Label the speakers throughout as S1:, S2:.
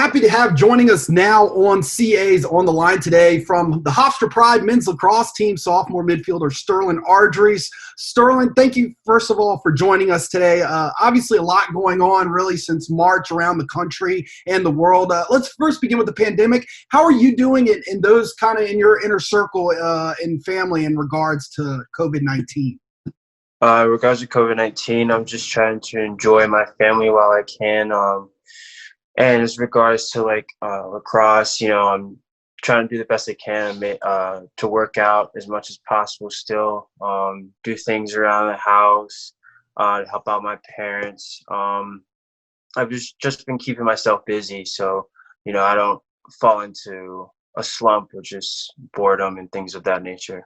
S1: happy to have joining us now on CA's on the line today from the Hofstra Pride men's lacrosse team, sophomore midfielder Sterlyn Ardrey. Sterlyn, thank you, first of all, for joining us today. Obviously, a lot going on really since March around the country and the world. Let's first begin with the pandemic. How are you doing in those kind of in your inner circle and family in regards to COVID-19?
S2: In regards to COVID-19, I'm just trying to enjoy my family while I can. And as regards to lacrosse, I'm trying to do the best I can to work out as much as possible still, do things around the house, to help out my parents. I've just been keeping myself busy so, I don't fall into a slump or just boredom and things of that nature.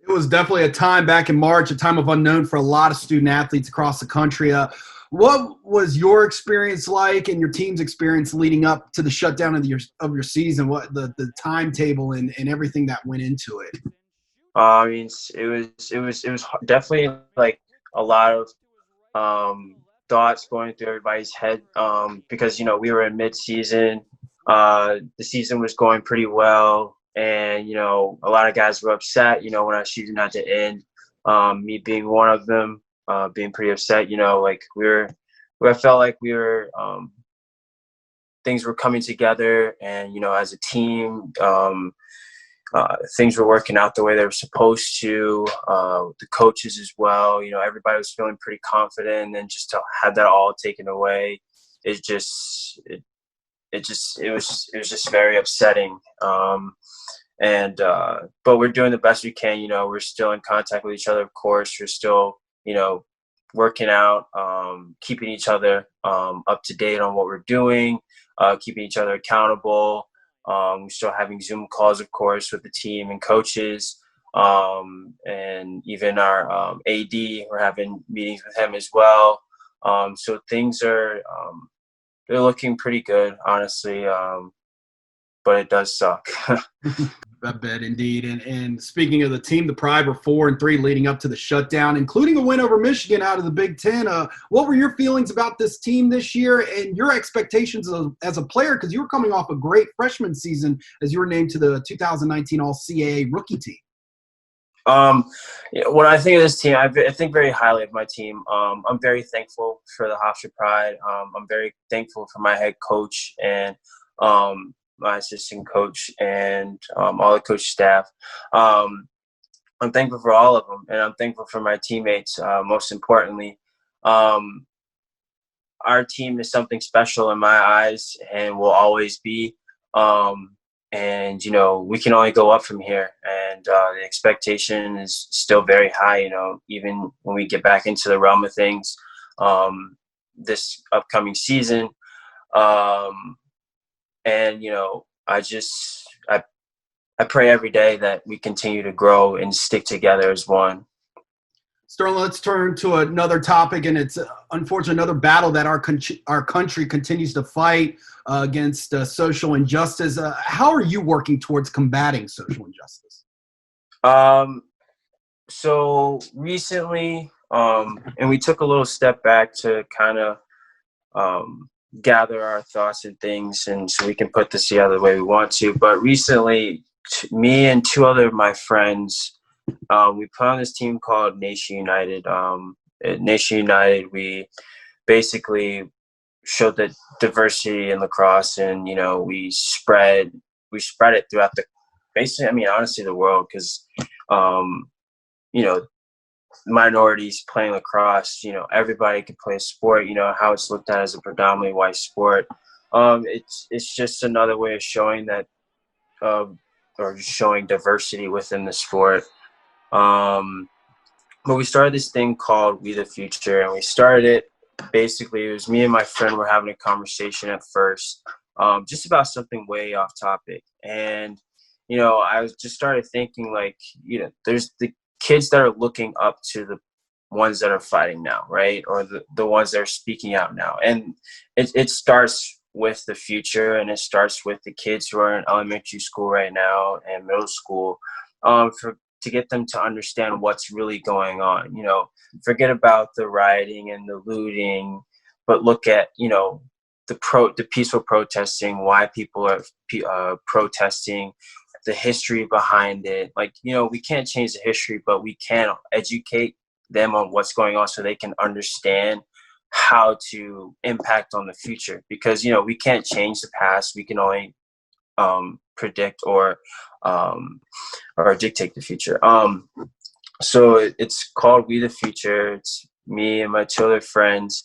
S1: It was definitely a time back in March, a time of unknown for a lot of student athletes across the country. What was your experience like and your team's experience leading up to the shutdown of your season? What the timetable and everything that went into it?
S2: It was definitely like a lot of thoughts going through everybody's head because we were in mid-season. The season was going pretty well. And, a lot of guys were upset, when our season had to end, me being one of them, being pretty upset, I felt like we were, things were coming together and, as a team, things were working out the way they were supposed to, the coaches as well, everybody was feeling pretty confident, and then just to have that all taken away, it was just very upsetting. But we're doing the best we can. We're still in contact with each other, of course. We're still, working out, keeping each other up to date on what we're doing, keeping each other accountable. We're still having Zoom calls, of course, with the team and coaches, and even our AD. We're having meetings with him as well. So things are they're looking pretty good, honestly. But it does suck.
S1: I bet indeed. And speaking of the team, the Pride were 4-3 leading up to the shutdown, including a win over Michigan out of the Big Ten. What were your feelings about this team this year and your expectations as a player? Because you were coming off a great freshman season as you were named to the 2019 All-CAA rookie team.
S2: When I think of this team, I think very highly of my team. I'm very thankful for the Hofstra Pride. I'm very thankful for my head coach and my assistant coach and all the coach staff. I'm thankful for all of them, and I'm thankful for my teammates. Most importantly, our team is something special in my eyes and will always be. And, we can only go up from here. And the expectation is still very high, even when we get back into the realm of things this upcoming season. And, I pray every day that we continue to grow and stick together as one.
S1: Sterlyn, let's turn to another topic, and it's unfortunately another battle that our country continues to fight against social injustice. How are you working towards combating social injustice?
S2: So recently, and we took a little step back to kind of gather our thoughts and things, and so we can put this together the way we want to. But recently, me and two other of my friends, we put on this team called Nation United. At Nation United, we basically showed the diversity in lacrosse, and we spread it throughout honestly the world, because minorities playing lacrosse, everybody can play a sport. How it's looked at as a predominantly white sport. It's just another way of showing that, or showing diversity within the sport. But we started this thing called We the Future, and we started it, basically, it was me and my friend were having a conversation at first, just about something way off topic. And, I just started thinking, there's the kids that are looking up to the ones that are fighting now, right? Or the ones that are speaking out now. And it starts with the future, and it starts with the kids who are in elementary school right now and middle school, to get them to understand what's really going on. Forget about the rioting and the looting, but look at, the peaceful protesting, why people are protesting, the history behind it. Like, we can't change the history, but we can educate them on what's going on so they can understand how to impact on the future. Because, we can't change the past. We can only predict or dictate the future. So it's called We the Future. It's me and my two other friends.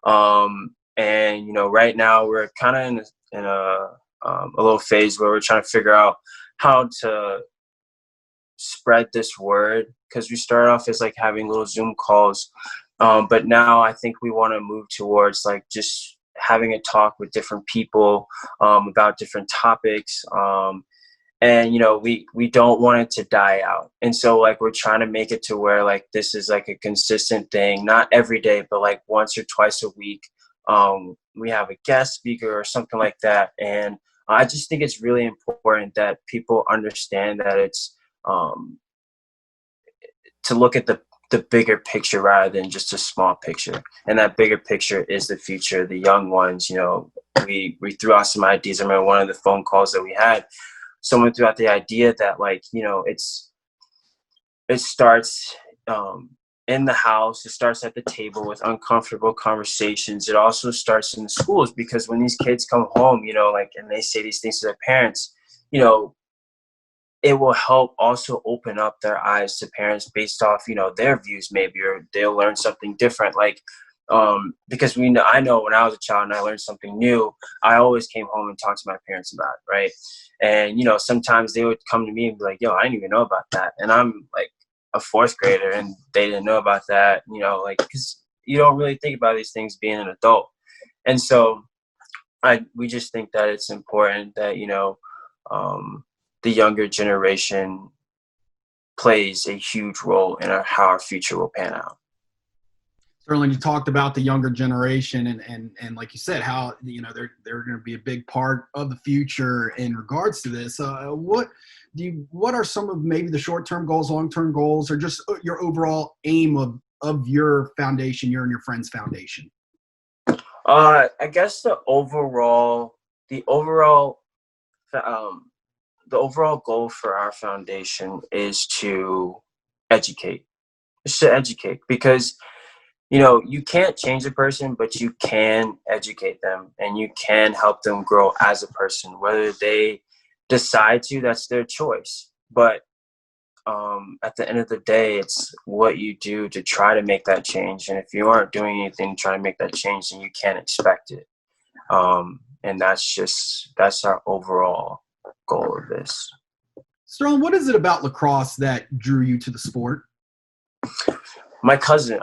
S2: And, right now we're kind of in a little phase where we're trying to figure out how to spread this word, because we started off as like having little Zoom calls. But now I think we want to move towards like just having a talk with different people about different topics. And, we don't want it to die out. And so like, we're trying to make it to where like, this is like a consistent thing, not every day, but like once or twice a week. We have a guest speaker or something like that. And I just think it's really important that people understand that it's to look at the bigger picture rather than just a small picture. And that bigger picture is the future, the young ones. We threw out some ideas. I remember one of the phone calls that we had, someone threw out the idea that like, it starts in the house. It starts at the table with uncomfortable conversations. It also starts in the schools, because when these kids come home, like, and they say these things to their parents, it will help also open up their eyes to parents based off, their views maybe, or they'll learn something different. Like, because I know when I was a child and I learned something new, I always came home and talked to my parents about it. Right. And, sometimes they would come to me and be like, yo, I didn't even know about that. And I'm like a fourth grader and they didn't know about that, like, because you don't really think about these things being an adult. And so we just think that it's important that, the younger generation plays a huge role in how our future will pan out.
S1: Sterlyn, you talked about the younger generation and like you said, how, they're going to be a big part of the future in regards to this. What are some of maybe the short-term goals, long-term goals, or just your overall aim of your foundation, your and your friends' foundation?
S2: I guess the overall goal for our foundation is to educate. Because you can't change a person, but you can educate them and you can help them grow as a person. Whether they decide to, that's their choice. But at the end of the day, it's what you do to try to make that change. And if you aren't doing anything to try to make that change, then you can't expect it. And that's our overall goal of this.
S1: Sterlyn, what is it about lacrosse that drew you to the sport?
S2: My cousin,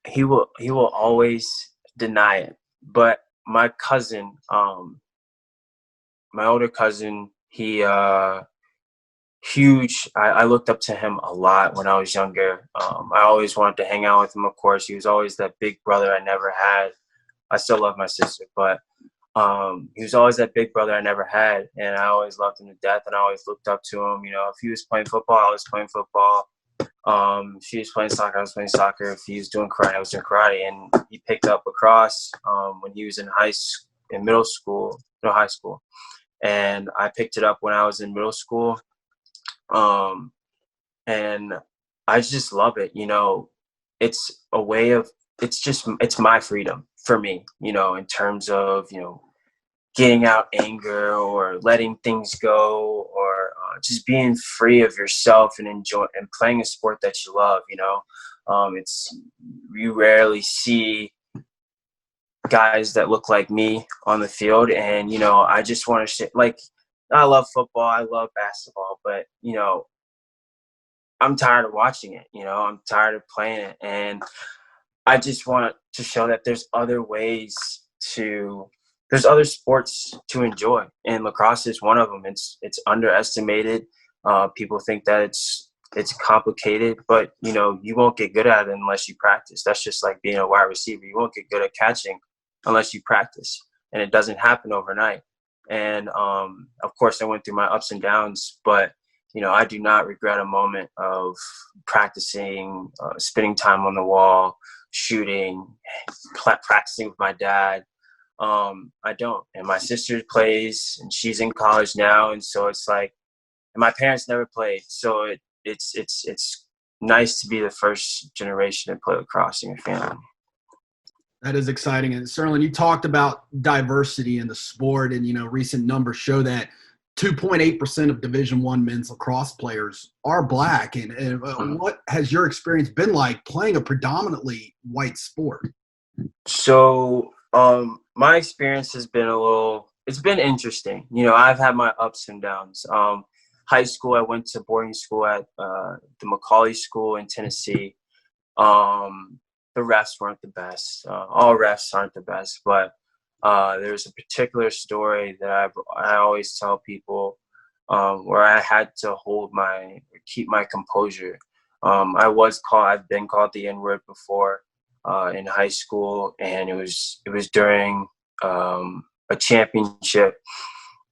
S2: he will always deny it, but my cousin, my older cousin, he huge. I looked up to him a lot when I was younger. I always wanted to hang out with him. Of course, he was always that big brother I never had. I still love my sister, but he was always that big brother I never had, and I always loved him to death, and I always looked up to him. If he was playing football, I was playing football. If he was playing soccer, I was playing soccer. If he was doing karate, I was doing karate. And he picked up lacrosse when he was in high school, and I picked it up when I was in middle school. And I just love it. It's a way of, it's my freedom for me, in terms of, getting out anger or letting things go, or just being free of yourself and enjoy and playing a sport that you love. You rarely see guys that look like me on the field, and I just want to like, I love football, I love basketball, but I'm tired of watching it. I'm tired of playing it, and I just want to show that there's other sports to enjoy, and lacrosse is one of them. It's underestimated. People think that it's complicated, but you won't get good at it unless you practice. That's just like being a wide receiver. You won't get good at catching unless you practice, and it doesn't happen overnight. And of course, I went through my ups and downs, but I do not regret a moment of practicing, spending time on the wall, shooting, practicing with my dad. I don't. And my sister plays, and she's in college now, and so it's like, and my parents never played, so it's nice to be the first generation to play lacrosse in your family.
S1: That is exciting. And Sterlyn, you talked about diversity in the sport, and recent numbers show that 2.8% of Division I men's lacrosse players are Black. And what has your experience been like playing a predominantly white sport?
S2: So my experience has been it's been interesting. I've had my ups and downs. High school, I went to boarding school at the Macaulay School in Tennessee. The refs weren't the best. All refs aren't the best, but there's a particular story that I always tell people where I had to keep my composure. I've been called the N-word before in high school, and it was during a championship,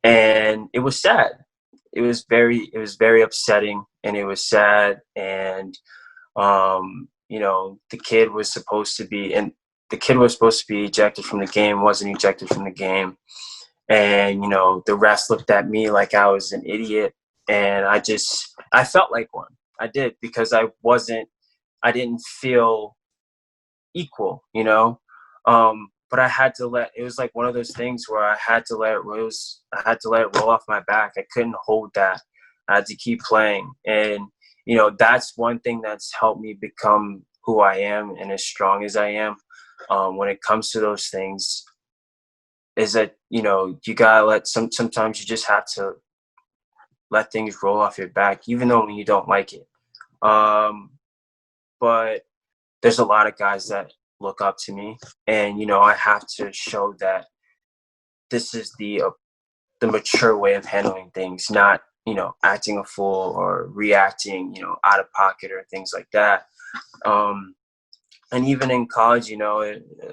S2: and it was sad. It was very upsetting, and it was sad, and the kid was supposed to be ejected from the game, wasn't ejected from the game. And, the refs looked at me like I was an idiot. And I felt like one. I did, because I didn't feel equal, but I had to it was like one of those things where I had to let it roll off my back. I couldn't hold that. I had to keep playing. And, that's one thing that's helped me become who I am and as strong as I am. When it comes to those things, is that, you gotta sometimes you just have to let things roll off your back, even though when you don't like it. But there's a lot of guys that look up to me, and, I have to show that this is the mature way of handling things, not, acting a fool or reacting, out of pocket or things like that. And even in college,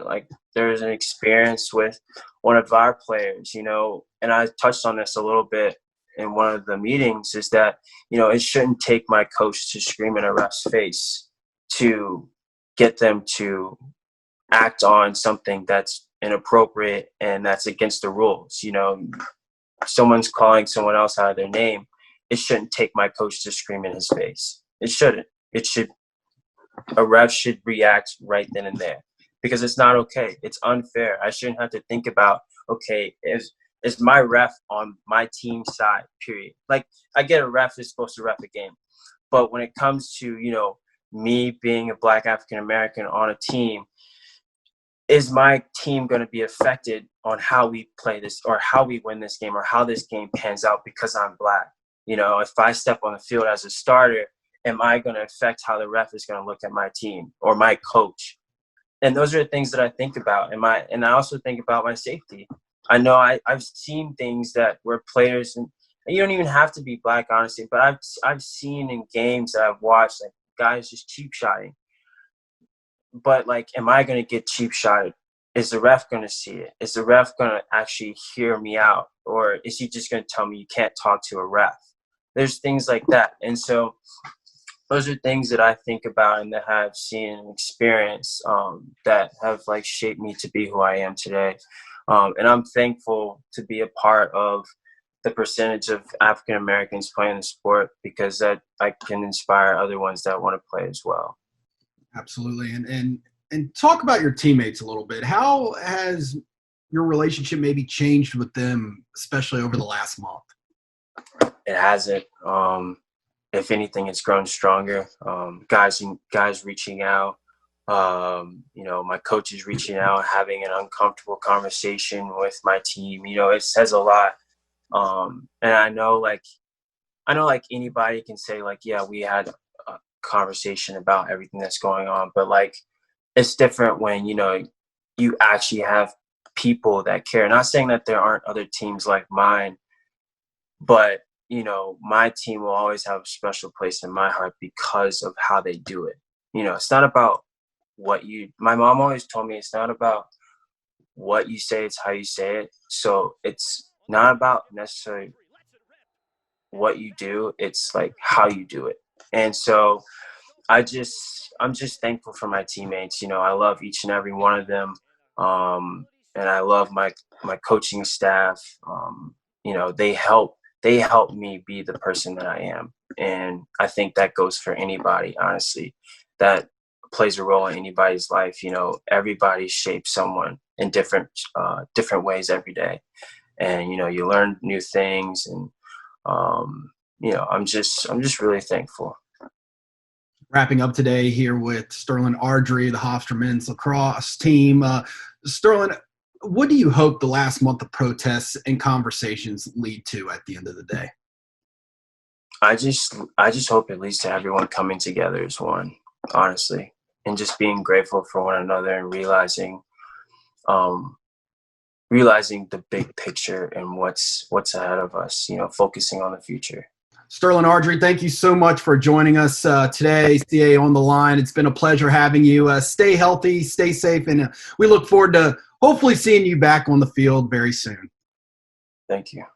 S2: like there's an experience with one of our players, and I touched on this a little bit in one of the meetings, is that, it shouldn't take my coach to scream in a ref's face to get them to act on something that's inappropriate and that's against the rules. Someone's calling someone else out of their name. It shouldn't take my coach to scream in his face. It shouldn't. A ref should react right then and there, because it's not okay. It's unfair. I shouldn't have to think about, okay, is my ref on my team side, period. Like, I get a ref is supposed to ref a game, but when it comes to, me being a Black African-American on a team, is my team going to be affected on how we play this, or how we win this game, or how this game pans out because I'm Black? If I step on the field as a starter, am I going to affect how the ref is going to look at my team or my coach? And those are the things that I think about. And I also think about my safety. I know I've seen things that where players, and you don't even have to be Black, honestly, but I've seen in games that I've watched, like, guys just cheap shotting. But, like, am I going to get cheap shotted? Is the ref going to see it? Is the ref going to actually hear me out? Or is he just going to tell me you can't talk to a ref? There's things like that. And so those are things that I think about and that I've seen and experienced that have, like, shaped me to be who I am today. And I'm thankful to be a part of the percentage of African Americans playing the sport, because that I can inspire other ones that want to play as well.
S1: Absolutely. And talk about your teammates a little bit. How has your relationship maybe changed with them, especially over the last month?
S2: It hasn't. If anything, it's grown stronger. Guys reaching out. My coach is reaching out, having an uncomfortable conversation with my team. It says a lot. And I know like anybody can say, like, yeah, we had a conversation about everything that's going on, but, like, it's different when, you actually have people that care. Not saying that there aren't other teams like mine, but, my team will always have a special place in my heart because of how they do it. It's not about my mom always told me, it's not about what you say, it's how you say it. So it's not about necessarily what you do, it's like how you do it. And so I'm just thankful for my teammates. I love each and every one of them. and I love my coaching staff. You know, they help me be the person that I am, and I think that goes for anybody. Honestly, that plays a role in anybody's life. You know, everybody shapes someone in different ways every day, and you know, you learn new things, and you know, I'm just really thankful.
S1: Wrapping up today here with Sterlyn Ardrey, the Hofstra men's lacrosse team. Sterlyn, what do you hope the last month of protests and conversations lead to at the end of the day?
S2: I just hope it leads to everyone coming together as one, honestly, and just being grateful for one another and realizing the big picture and what's ahead of us. You know, focusing on the future.
S1: Sterlyn Ardrey, thank you so much for joining us today. CAA on the line. It's been a pleasure having you. Stay healthy, stay safe, and we look forward to hopefully seeing you back on the field very soon.
S2: Thank you.